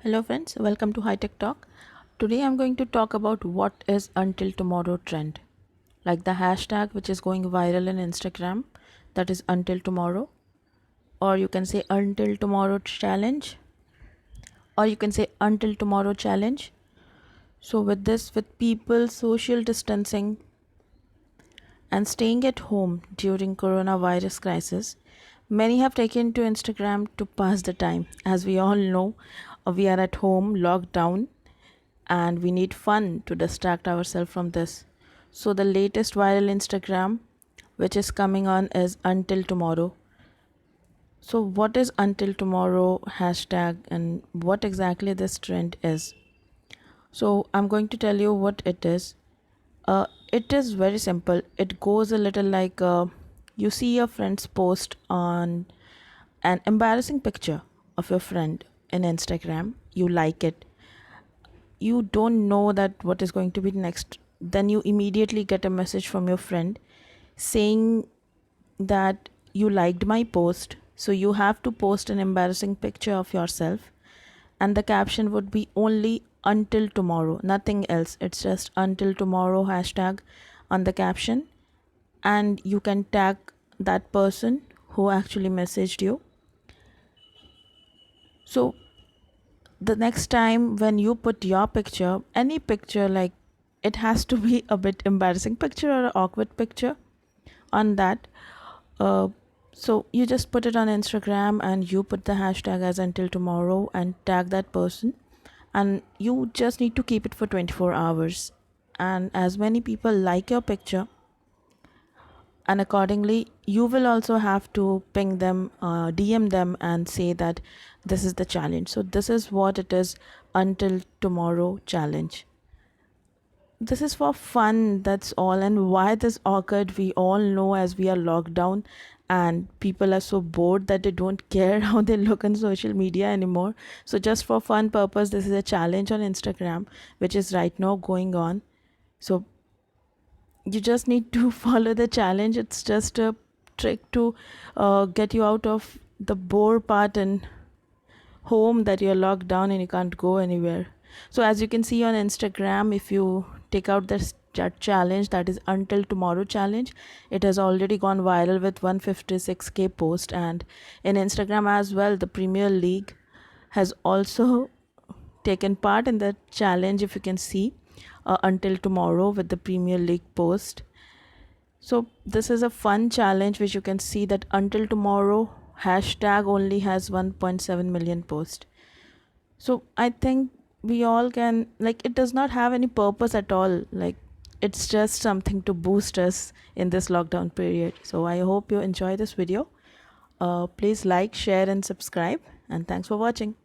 Hello friends, welcome to HiTech Talk. Today I'm going to talk about what is Until Tomorrow trend. Like the hashtag which is going viral in Instagram, that is Until Tomorrow, or you can say Until Tomorrow challenge, or you can say Until Tomorrow challenge. So with people social distancing and staying at home during coronavirus crisis, many have taken to Instagram to pass the time. As we all know, we are at home locked down and we need fun to distract ourselves from this. So the latest viral Instagram which is coming on is Until Tomorrow. So what is Until Tomorrow hashtag and what exactly this trend is? So I'm going to tell you what it is. It is very simple. It goes a little like you see your friend's post on an embarrassing picture of your friend in Instagram. You like it, you don't know that what is going to be next, then you immediately get a message from your friend saying that you liked my post, so you have to post an embarrassing picture of yourself, and the caption would be only until tomorrow, nothing else. It's just until tomorrow hashtag on the caption, and you can tag that person who actually messaged you. So the next time when you put your picture, any picture, like it has to be a bit embarrassing picture or an awkward picture on that, uh, so you just put it on Instagram and you put the hashtag as until tomorrow and tag that person, and you just need to keep it for 24 hours, and as many people like your picture, and accordingly you will also have to ping them, DM them and say that this is the challenge. So this is what it is, Until Tomorrow challenge. This is for fun, that's all. And why this occurred, we all know, as we are locked down and people are so bored that they don't care how they look on social media anymore. So just for fun purpose, this is a challenge on Instagram which is right now going on. So you just need to follow the challenge. It's just a trick to get you out of the bore part and home, that you're locked down and you can't go anywhere. So as you can see on Instagram, if you take out this challenge, that is Until Tomorrow challenge, it has already gone viral with 156k post, and in Instagram as well, the Premier League has also taken part in the challenge, if you can see, Until Tomorrow with the Premier League post. So this is a fun challenge which you can see that Until Tomorrow hashtag only has 1.7 million posts. So I think we all can, like, it does not have any purpose at all, like it's just something to boost us in this lockdown period. So I hope you enjoy this video. Please like, share and subscribe, and thanks for watching.